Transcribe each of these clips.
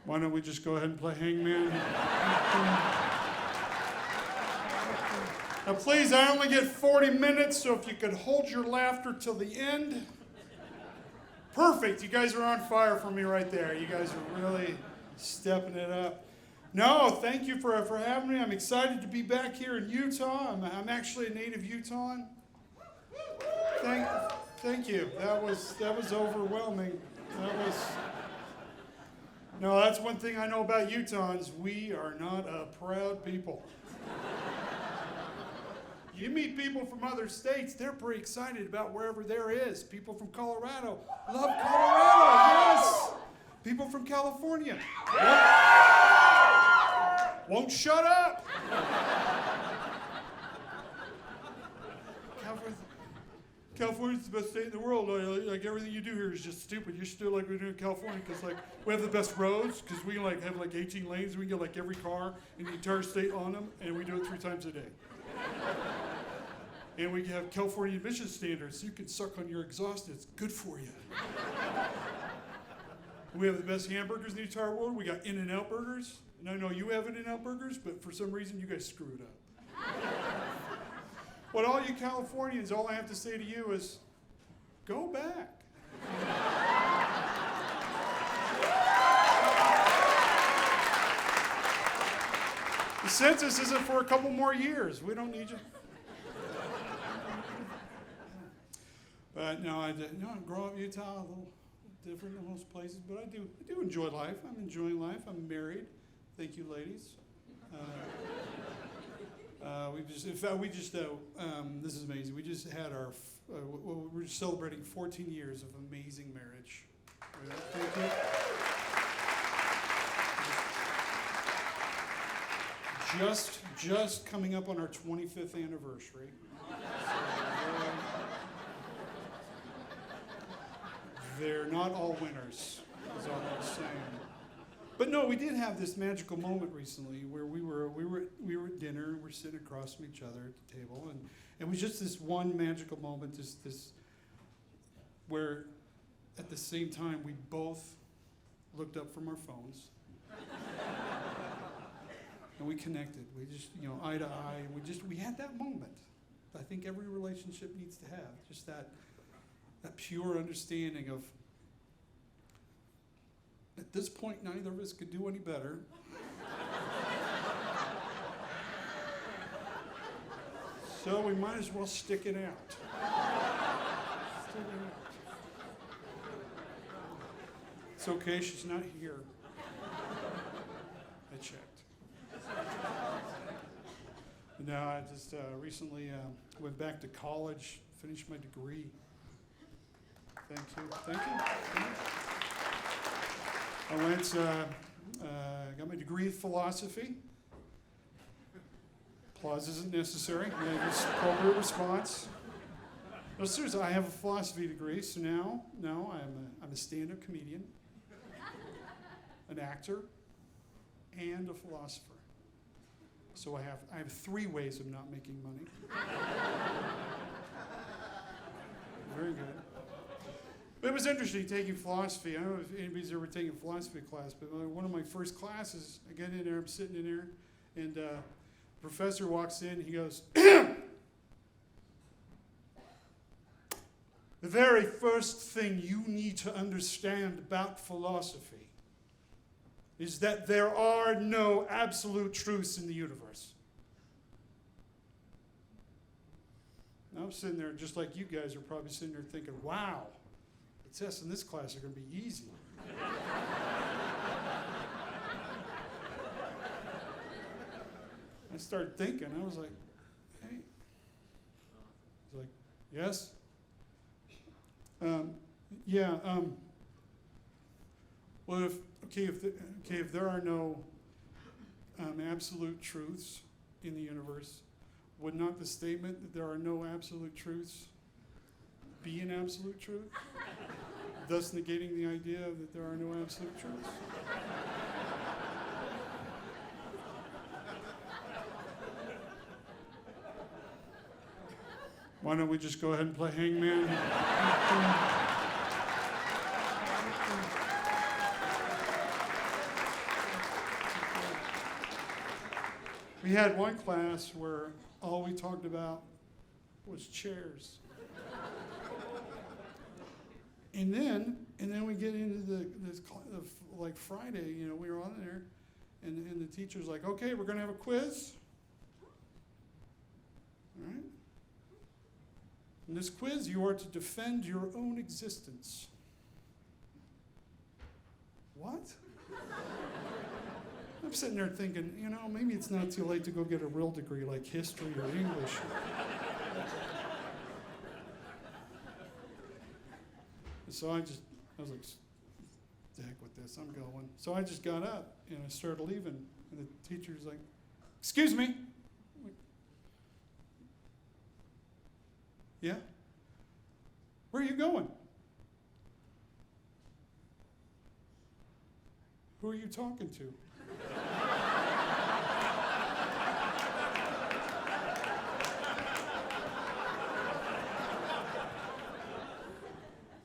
Why don't we just go ahead and play Hangman? Now please, I only get 40 minutes, so if you could hold your laughter till the end. Perfect, you guys are on fire for me right there. You guys are really stepping it up. No, thank you for having me. I'm excited to be back here in Utah. I'm actually a native Utahn. Thank you. That was overwhelming. No, that's one thing I know about Utahns. We are not a proud people. You meet people from other states, they're pretty excited about wherever there is. People from Colorado love Colorado, yes. People from California won't shut up. California's the best state in the world. Like everything you do here is just stupid. You should do like we do in California because like we have the best roads because we like have like 18 lanes. And we get like every car in the entire state on them, and we do it 3 times a day. And we have California emission standards, so you can suck on your exhaust. It's good for you. We have the best hamburgers in the entire world. We got In-N-Out burgers. And I know you have In-N-Out burgers, but for some reason you guys screw it up. But all you Californians, all I have to say to you is, go back. The census isn't for a couple more years. We don't need you. But no, I grew up in Utah, a little different than most places, but I do enjoy life. I'm enjoying life. I'm married. Thank you, ladies. This is amazing. We just had we're just celebrating 14 years of amazing marriage. Thank you. Just coming up on our 25th anniversary. They're not all winners, is all I'm saying. But no, we did have this magical moment recently where we were at dinner and we're sitting across from each other at the table, and it was just this one magical moment, this where at the same time we both looked up from our phones and we connected. We just, eye to eye. We had that moment. I think every relationship needs to have just that pure understanding of, at this point, neither of us could do any better. So we might as well stick it out. It's okay, she's not here. I checked. No, I just recently went back to college, finished my degree. Thank you. I got my degree in philosophy. Applause isn't necessary. Just appropriate response. No, seriously, I have a philosophy degree, so now I'm a stand-up comedian, an actor, and a philosopher. So I have 3 ways of not making money. Very good. But it was interesting taking philosophy. I don't know if anybody's ever taken a philosophy class, but one of my first classes, I get in there, I'm sitting in there, and the professor walks in, he goes, the very first thing you need to understand about philosophy is that there are no absolute truths in the universe. And I'm sitting there just like you guys are probably sitting there thinking, wow, the tests in this class are going to be easy. I started thinking, I was like, hey. He's like, yes? Well, if there are no absolute truths in the universe, would not the statement that there are no absolute truths be an absolute truth? Thus negating the idea that there are no absolute truths? Why don't we just go ahead and play Hangman? We had one class where all we talked about was chairs. And then we get into like Friday, we were on there, and the teacher's like, okay, we're going to have a quiz. All right? In this quiz, you are to defend your own existence. What? I'm sitting there thinking, maybe it's not too late to go get a real degree like history or English. So I was like, the heck with this, I'm going. So I just got up and I started leaving. And the teacher's like, excuse me. I'm like, yeah? Where are you going? Who are you talking to?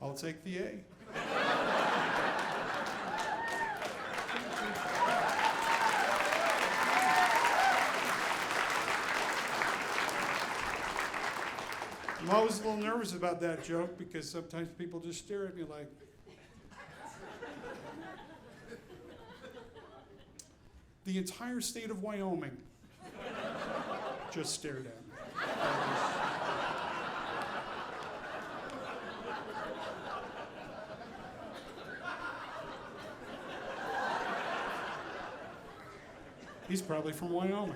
I'll take the A. I'm always a little nervous about that joke because sometimes people just stare at me like, the entire state of Wyoming just stared at me. He's probably from Wyoming.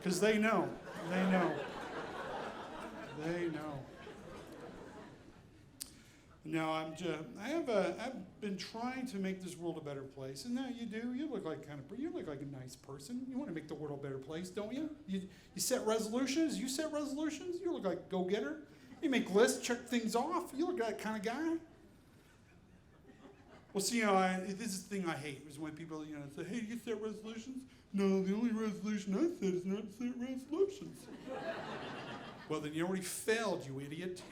Because they know. No, I've been trying to make this world a better place, and now you do. You look like a nice person. You want to make the world a better place, don't you? You set resolutions. You set resolutions. You look like a go-getter. You make lists, check things off. You look like that kind of guy. Well, see, this is the thing I hate is when people, say, hey, you set resolutions? No, the only resolution I set is not to set resolutions. Well, then you already failed, you idiot.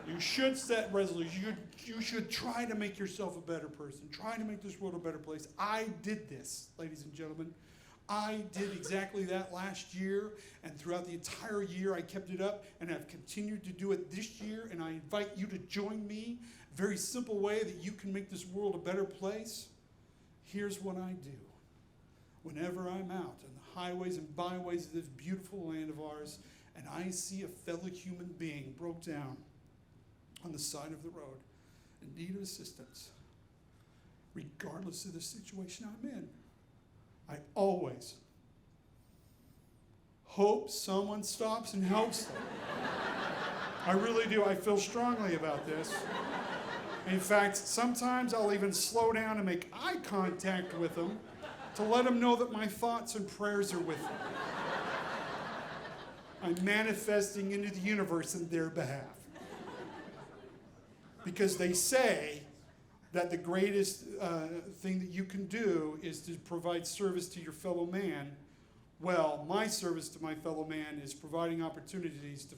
You should set resolutions. You should try to make yourself a better person. Try to make this world a better place. I did this, ladies and gentlemen. I did exactly that last year, and throughout the entire year I kept it up, and I've continued to do it this year, and I invite you to join me. Very simple way that you can make this world a better place. Here's what I do. Whenever I'm out on the highways and byways of this beautiful land of ours, and I see a fellow human being broke down on the side of the road in need of assistance, regardless of the situation I'm in, I always hope someone stops and helps them. I really do. I feel strongly about this. In fact, sometimes I'll even slow down and make eye contact with them to let them know that my thoughts and prayers are with them. I'm manifesting into the universe in their behalf. Because they say that the greatest thing that you can do is to provide service to your fellow man. Well, my service to my fellow man is providing opportunities to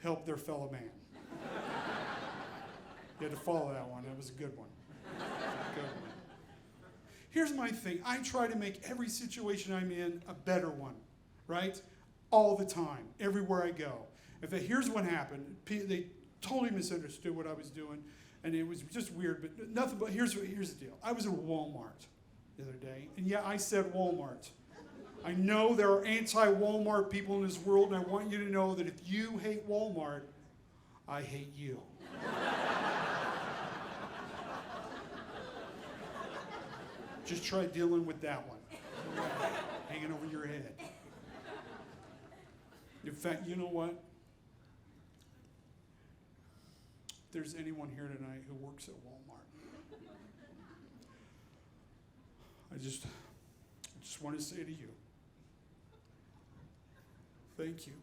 help their fellow man. You had to follow that one. That was a good one. Good one. Here's my thing. I try to make every situation I'm in a better one, right? All the time, everywhere I go. Here's what happened. They totally misunderstood what I was doing, and it was just weird, but nothing but, here's the deal. I was at Walmart the other day, and yeah, I said Walmart. I know there are anti-Walmart people in this world, and I want you to know that if you hate Walmart, I hate you. Just try dealing with that one. Hanging over your head. In fact, you know what? If there's anyone here tonight who works at Walmart, I just want to say to you, thank you.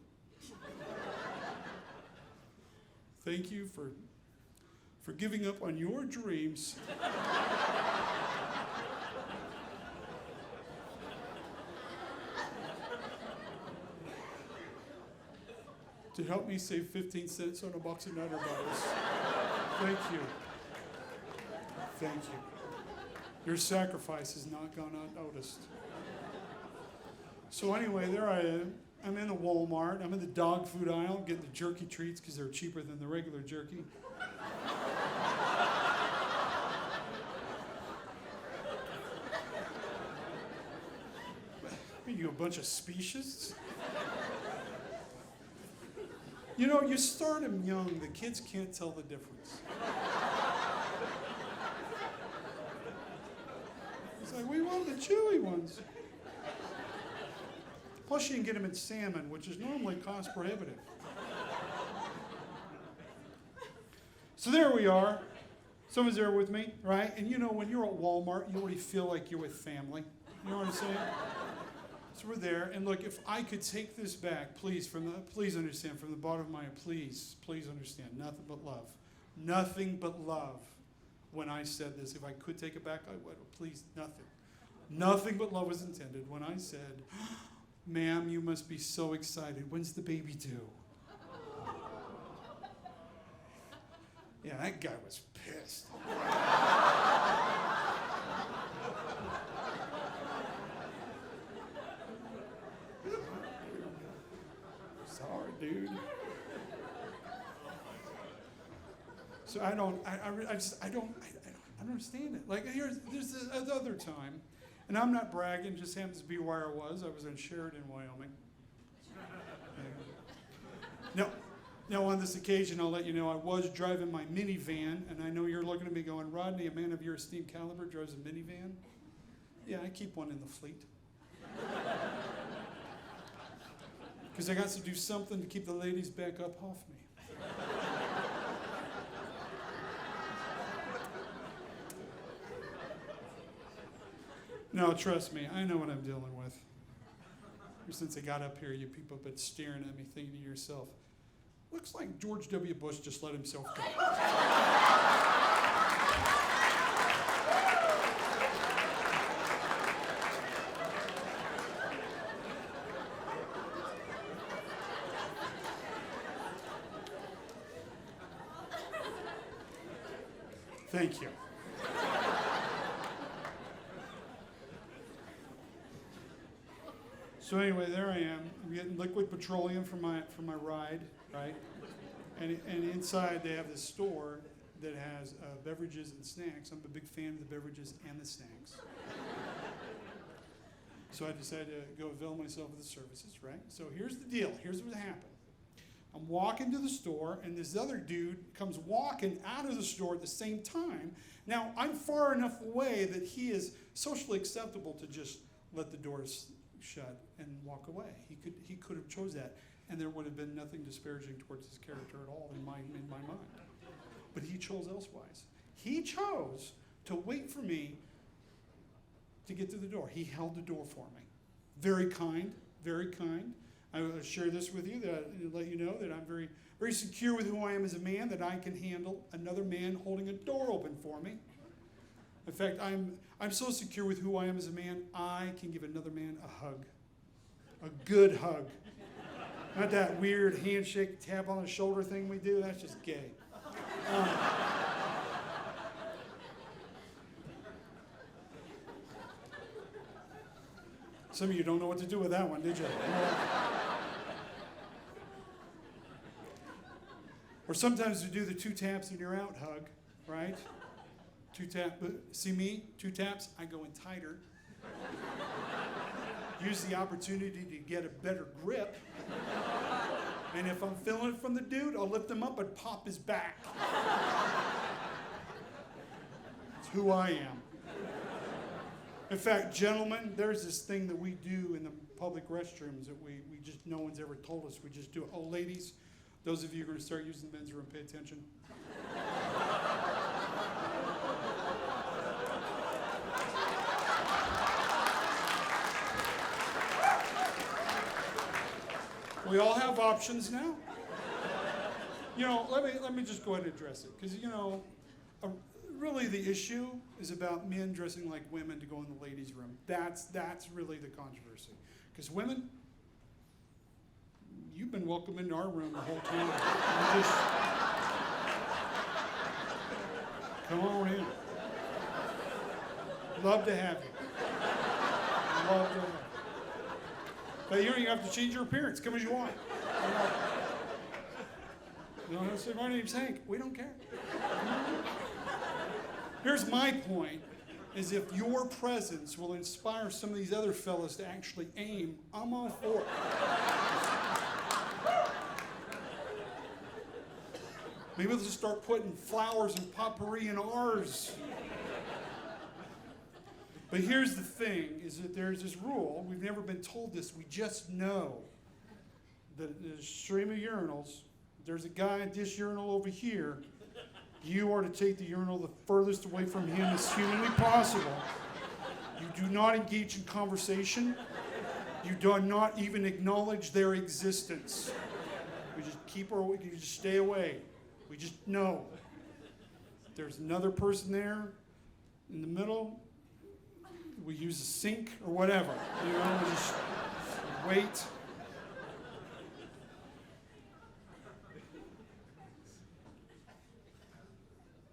Thank you for giving up on your dreams to help me save 15 cents on a box of Nutter Bars. Thank you. Thank you. Your sacrifice has not gone unnoticed. So anyway, there I am. I'm in the Walmart. I'm in the dog food aisle getting the jerky treats because they're cheaper than the regular jerky. Are you a bunch of specious? You know, you start them young, the kids can't tell the difference. It's like, we want the chewy ones. Plus you can get them in salmon, which is normally cost prohibitive. So there we are. Someone's there with me, right? And you know, when you're at Walmart, you already feel like you're with family. You know what I'm saying? So we're there, and look, if I could take this back, please understand, from the bottom of my heart, please understand, nothing but love. Nothing but love when I said this. If I could take it back, I would. Please, nothing. Nothing but love was intended when I said, ma'am, you must be so excited. When's the baby due? Yeah, that guy was pissed. Sorry, dude. So I don't understand it. Like, there's this other time, and I'm not bragging, just happens to be where I was. I was in Sheridan, Wyoming. Now, on this occasion, I'll let you know I was driving my minivan, and I know you're looking at me going, Rodney, a man of your esteemed caliber drives a minivan? Yeah, I keep one in the fleet. Because I got to do something to keep the ladies back up off me. No, trust me, I know what I'm dealing with. Ever since I got up here, you people have been staring at me thinking to yourself, looks like George W. Bush just let himself go. Thank you. So anyway, there I am. I'm getting liquid petroleum for my ride, right? And inside they have this store that has beverages and snacks. I'm a big fan of the beverages and the snacks. So I decided to go avail myself of the services, right? So here's the deal. Here's what happened. I'm walking to the store, and this other dude comes walking out of the store at the same time. Now, I'm far enough away that he is socially acceptable to just let the doors shut and walk away. He could have chose that, and there would have been nothing disparaging towards his character at all in my mind. But he chose elsewise. He chose to wait for me to get to the door. He held the door for me. Very kind, very kind. I will share this with you, to let you know that I'm very, very secure with who I am as a man, that I can handle another man holding a door open for me. In fact, I'm so secure with who I am as a man, I can give another man a hug. A good hug. Not that weird handshake, tap on the shoulder thing we do. That's just gay. Some of you don't know what to do with that one, did you? Or sometimes we do the 2 taps and you're out hug, right? 2 tap, see me, 2 taps, I go in tighter. Use the opportunity to get a better grip. And if I'm feeling it from the dude, I'll lift him up and pop his back. It's who I am. In fact, gentlemen, there's this thing that we do in the public restrooms that we just, no one's ever told us, we just do it. Oh, ladies, those of you who are going to start using the men's room, pay attention. We all have options now. You know, let me just go ahead and address it, because really the issue is about men dressing like women to go in the ladies' room. That's really the controversy, because women, you've been welcome into our room the whole time. You just come on in. Love to have you. Love to have you. But you don't even have to change your appearance. Come as you want. You know, say, my name's Hank. We don't care. Here's my point, is if your presence will inspire some of these other fellas to actually aim, I'm all for it. Maybe let's just start putting flowers and potpourri in ours. But here's the thing, is that there's this rule. We've never been told this. We just know that there's a stream of urinals. There's a guy at this urinal over here. You are to take the urinal the furthest away from him as humanly possible. You do not engage in conversation. You do not even acknowledge their existence. We just you just stay away. We just know. There's another person there in the middle. We use a sink or whatever. You know, we just wait.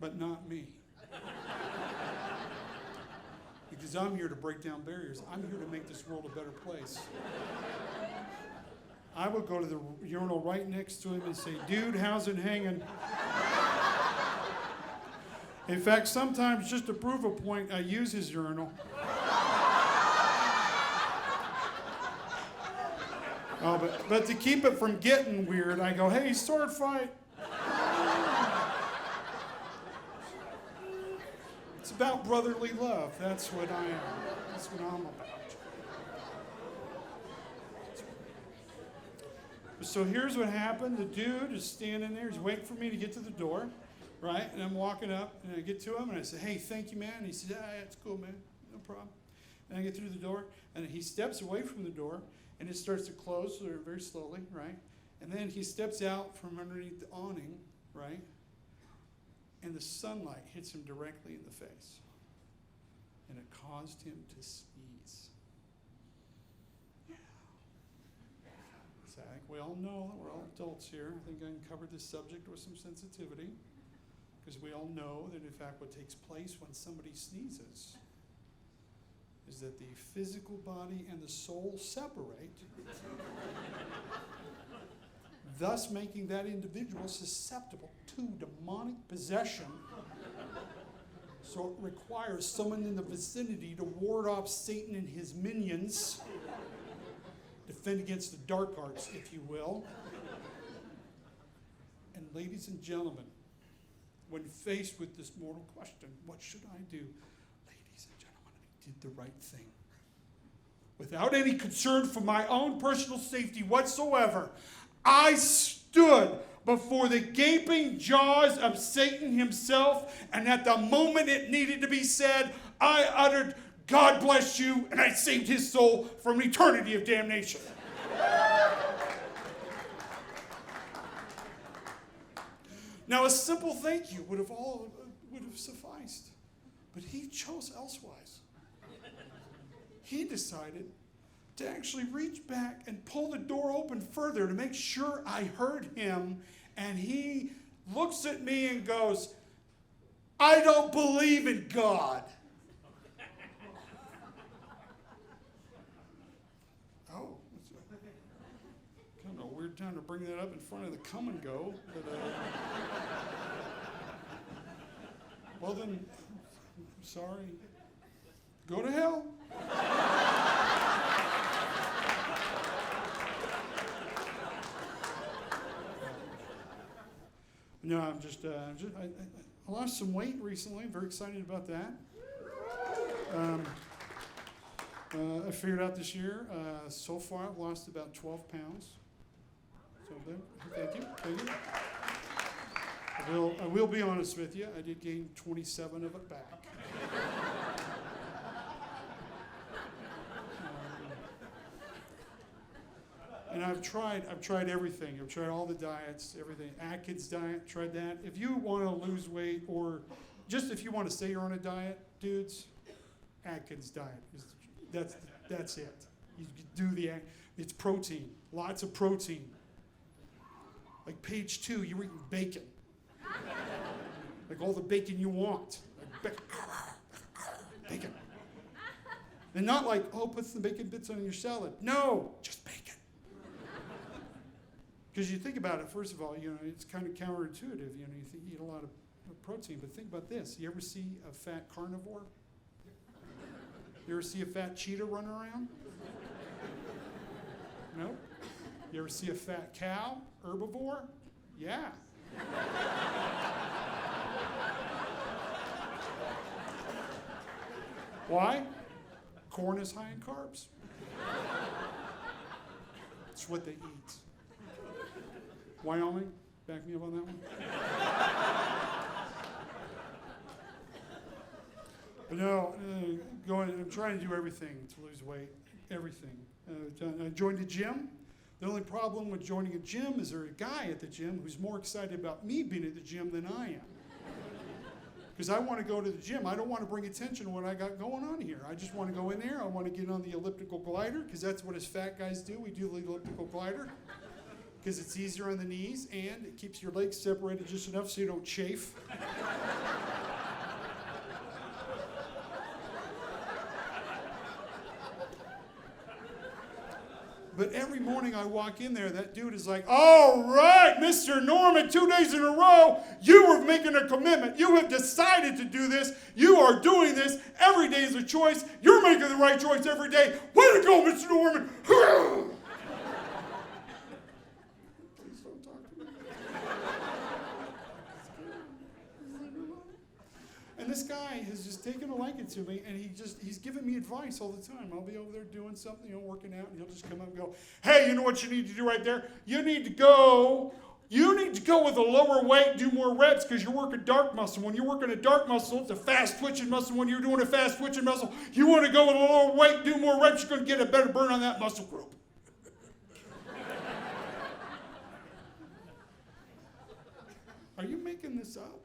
But not me. Because I'm here to break down barriers. I'm here to make this world a better place. I would go to the urinal right next to him and say, dude, how's it hanging? In fact, sometimes just to prove a point, I use his urinal. Oh, but to keep it from getting weird, I go, hey, sword fight. It's about brotherly love. That's what I am. That's what I'm about. So here's what happened. The dude is standing there. He's waiting for me to get to the door, right? And I'm walking up, and I get to him, and I say, hey, thank you, man. And he says, yeah, it's cool, man. No problem. And I get through the door, and he steps away from the door, and it starts to close very slowly, right? And then he steps out from underneath the awning, right? And the sunlight hits him directly in the face. And it caused him to sneeze. Yeah. So I think we all know that we're all adults here. I think I can cover this subject with some sensitivity. Because we all know that, in fact, what takes place when somebody sneezes is that the physical body and the soul separate, thus making that individual susceptible to demonic possession. So it requires someone in the vicinity to ward off Satan and his minions, defend against the dark arts, if you will. And ladies and gentlemen, when faced with this mortal question, what should I do? Ladies and gentlemen, I did the right thing. Without any concern for my own personal safety whatsoever, I stood before the gaping jaws of Satan himself, and at the moment it needed to be said, I uttered, God bless you, and I saved his soul from an eternity of damnation. Now, a simple thank you would have sufficed, but he chose elsewise. He decided to actually reach back and pull the door open further to make sure I heard him, and he looks at me and goes, I don't believe in God. Oh, kind of a weird time to bring that up in front of the come and go. But, well then, sorry. Go to hell. No, I lost some weight recently. I'm very excited about that. I figured out this year, so far I've lost about 12 pounds. So thank you. I will be honest with you. I did gain 27 of it back. And I've tried everything. I've tried all the diets, everything. Atkins diet, tried that. If you want to lose weight, or just if you want to say you're on a diet, dudes, Atkins diet. That's it. You do it's protein, lots of protein. Like page 2, you're eating bacon. Like all the bacon you want. Like bacon. And not like, oh, put some bacon bits on your salad. No, just bacon. Because you think about it, first of all, it's kind of counterintuitive. You think you eat a lot of protein, but think about this. You ever see a fat carnivore? You ever see a fat cheetah run around? No? You ever see a fat cow, herbivore? Yeah. Why? Corn is high in carbs. It's what they eat. Wyoming, back me up on that one. But no, I'm trying to do everything to lose weight, everything. I joined a gym. The only problem with joining a gym is there's a guy at the gym who's more excited about me being at the gym than I am. Because I want to go to the gym. I don't want to bring attention to what I got going on here. I just want to go in there. I want to get on the elliptical glider, because that's what us fat guys do. We do the elliptical glider, because it's easier on the knees, and it keeps your legs separated just enough so you don't chafe. But every morning I walk in there, that dude is like, all right, Mr. Norman, 2 days in a row, you are making a commitment. You have decided to do this. You are doing this. Every day is a choice. You're making the right choice every day. Way to go, Mr. Norman. Please don't talk to me. And this guy has just taken a liking to me, and he's giving me advice all the time. I'll be over there doing something, working out, and he'll just come up and go, hey, you know what you need to do right there? You need to go with a lower weight, do more reps, because you're working dark muscle. When you're working a dark muscle, it's a fast twitching muscle. When you're doing a fast twitching muscle, you want to go with a lower weight, do more reps, you're going to get a better burn on that muscle group. Are you making this up?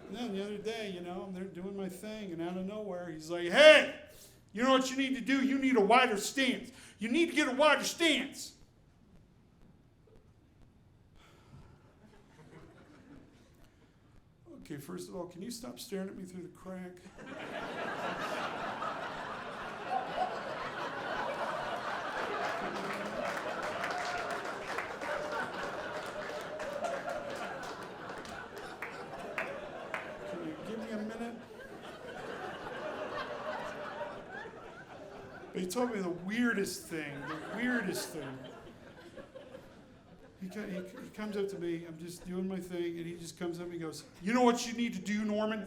And then the other day, I'm there doing my thing, and out of nowhere, he's like, hey, you know what you need to do? You need a wider stance. You need to get a wider stance. Okay, first of all, can you stop staring at me through the crack? He told me the weirdest thing. He comes up to me, I'm just doing my thing, and he just comes up and he goes, you know what you need to do, Norman?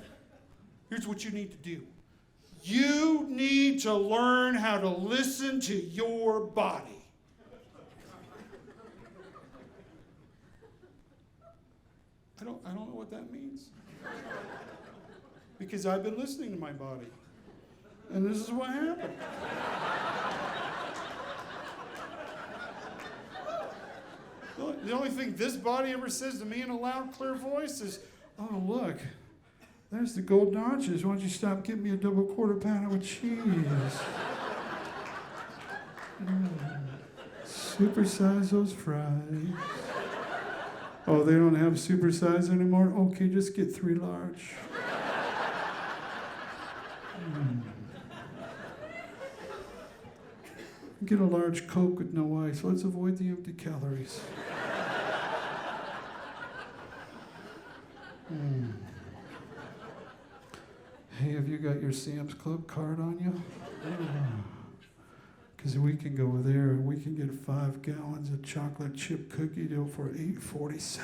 Here's what you need to do. You need to learn how to listen to your body. I don't know what that means. Because I've been listening to my body. And this is what happened. The only thing this body ever says to me in a loud, clear voice is, oh, look, there's the gold notches. Why don't you stop getting me a double quarter pounder with cheese? Supersize those fries. Oh, they don't have supersize anymore? Okay, just get 3 large. Get a large Coke with no ice. Let's avoid the empty calories. Hey, have you got your Sam's Club card on you? Because we can go there and we can get 5 gallons of chocolate chip cookie dough for $8.47.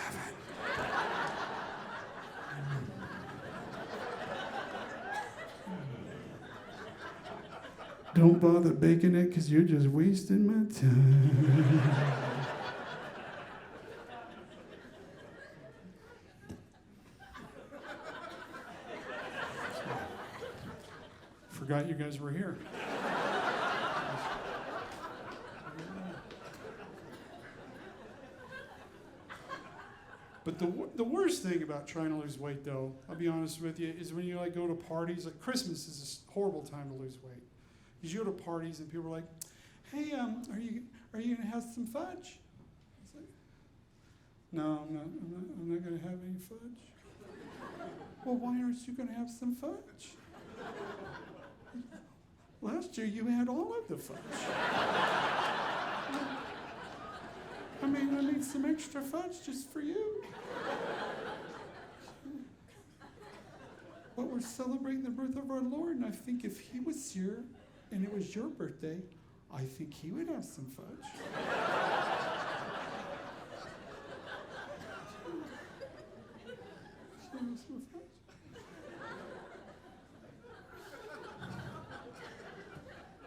Don't bother baking it because you're just wasting my time. Forgot you guys were here. But the worst thing about trying to lose weight, though, I'll be honest with you, is when you go to parties. Like Christmas is a horrible time to lose weight. Because you go to parties and people are like, hey, are you gonna have some fudge? It's like, no, I'm not gonna have any fudge. Well, why aren't you gonna have some fudge? Last year you had all of the fudge. I made some extra fudge just for you. But we're celebrating the birth of our Lord, and I think if he was here and it was your birthday, I think he would have some fudge.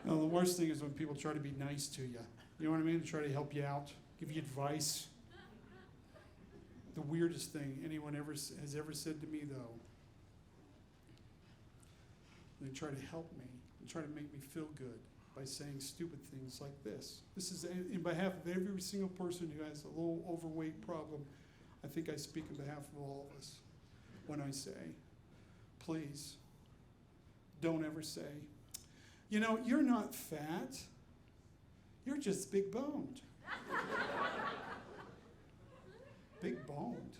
Now, the worst thing is when people try to be nice to you. You know what I mean? They try to help you out, give you advice. The weirdest thing anyone has ever said to me, though, they try to help me and try to make me feel good by saying stupid things like this. This is in behalf of every single person who has a little overweight problem. I think I speak on behalf of all of us when I say, please, don't ever say, you know, you're not fat, you're just big boned. Big boned?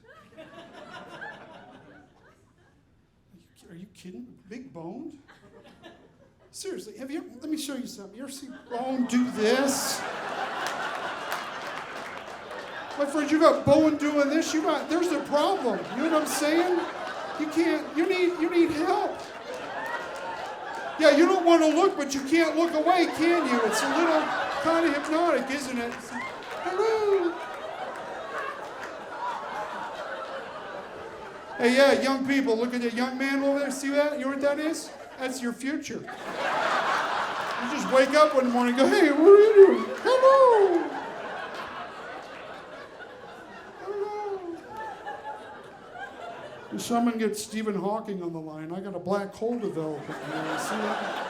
Are you kidding? Big boned? Seriously, let me show you something. You ever see Bone do this? My friend, you got Bowen doing this, there's a problem. You know what I'm saying? You need help. Yeah, you don't want to look, but you can't look away, can you? It's a little kind of hypnotic, isn't it? Hello. Hey, yeah, young people, look at that young man over there. See that? You know what that is? That's your future. You just wake up one morning and go, hey, what are you doing? Hello. And someone gets Stephen Hawking on the line. I got a black hole developing. You know, see that?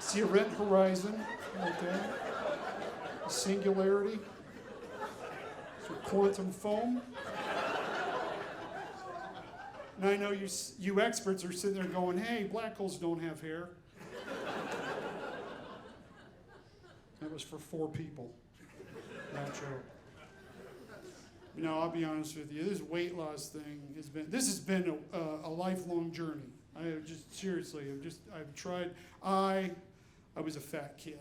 See Event Horizon right there? Singularity. So quantum foam. And I know you experts are sitting there going, hey, black holes don't have hair. That was for 4 people. Not true. You know, I'll be honest with you. This weight loss thing has been a lifelong journey. I've tried. I was a fat kid.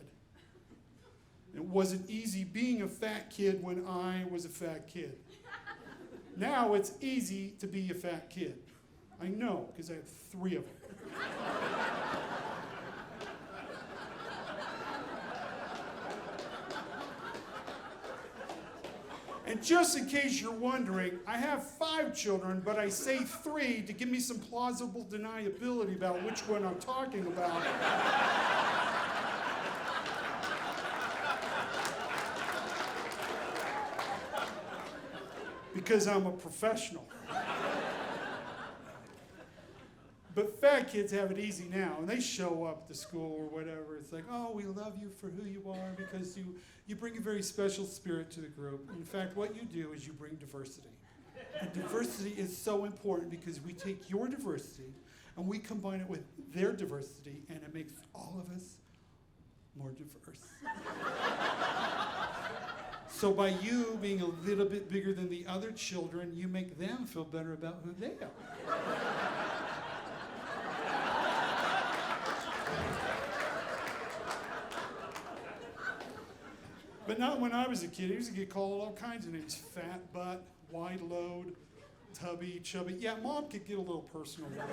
It wasn't easy being a fat kid when I was a fat kid. Now it's easy to be a fat kid. I know, because I have 3 of them. And just in case you're wondering, I have 5 children, but I say 3 to give me some plausible deniability about which one I'm talking about. Because I'm a professional. But fat kids have it easy now, and they show up to school or whatever. It's like, oh, we love you for who you are because you bring a very special spirit to the group. In fact, what you do is you bring diversity. And diversity is so important because we take your diversity and we combine it with their diversity, and it makes all of us more diverse. So by you being a little bit bigger than the other children, you make them feel better about who they are. But not when I was a kid. I used to get called all kinds of names. Fat butt, wide load, tubby, chubby. Yeah, Mom could get a little personal with it.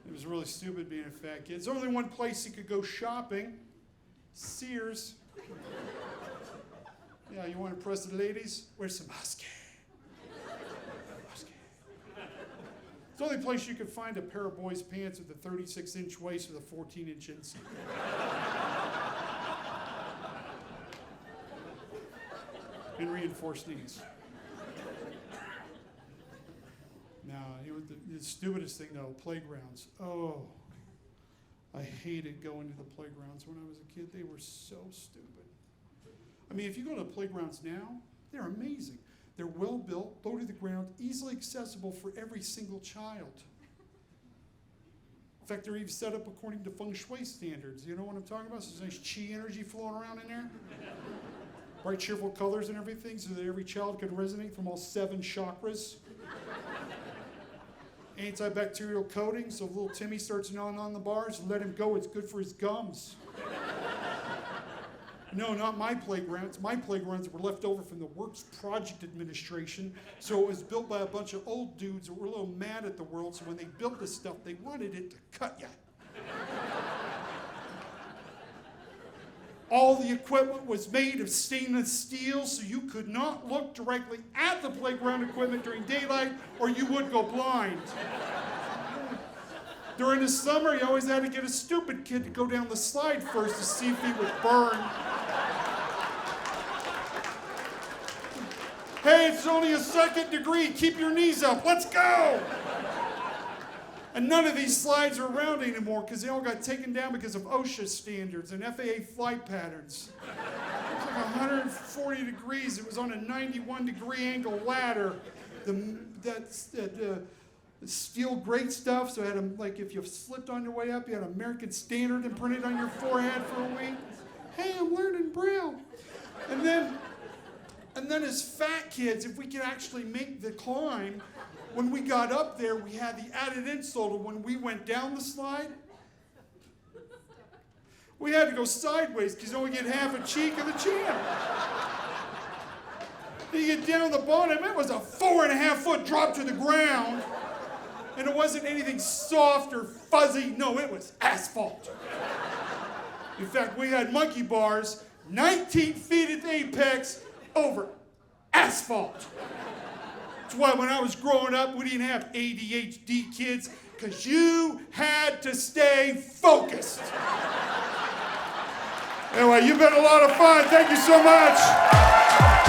It was really stupid being a fat kid. There's only one place you could go shopping. Sears. Yeah, you want to impress the ladies? Where's some husky? It's the only place you could find a pair of boys' pants with a 36-inch waist with a 14-inch inside. And reinforced knees. Now, the stupidest thing, though, playgrounds. Oh, I hated going to the playgrounds when I was a kid. They were so stupid. I mean, if you go to playgrounds now, they're amazing. They're well built, low to the ground, easily accessible for every single child. In fact, they're even set up according to feng shui standards. You know what I'm talking about? There's nice chi energy flowing around in there. bright, cheerful colors and everything so that every child could resonate from all 7 chakras. Antibacterial coating, so if little Timmy starts gnawing on the bars, let him go, it's good for his gums. No, not my playgrounds. My playgrounds were left over from the Works Project Administration, so it was built by a bunch of old dudes that were a little mad at the world, so when they built this stuff, they wanted it to cut ya. All the equipment was made of stainless steel, so you could not look directly at the playground equipment during daylight, or you would go blind. During the summer, you always had to get a stupid kid to go down the slide first to see if he would burn. Hey, it's only a 2nd degree. Keep your knees up. Let's go. And none of these slides are around anymore because they all got taken down because of OSHA standards and FAA flight patterns. It was like 140 degrees. It was on a 91-degree angle ladder. The steel grate stuff, so it had like if you slipped on your way up, you had American Standard imprinted on your forehead for a week. Hey, I'm learning Braille. And then as fat kids, if we could actually make the climb, when we got up there, we had the added insult of when we went down the slide, we had to go sideways because you only get half a cheek of the chin. You get down the bottom, it was a 4.5-foot drop to the ground. And it wasn't anything soft or fuzzy. No, it was asphalt. In fact, we had monkey bars 19 feet at the apex over asphalt. That's why when I was growing up, we didn't have A.D.H.D kids, because you had to stay focused. Anyway, you've been a lot of fun. Thank you so much.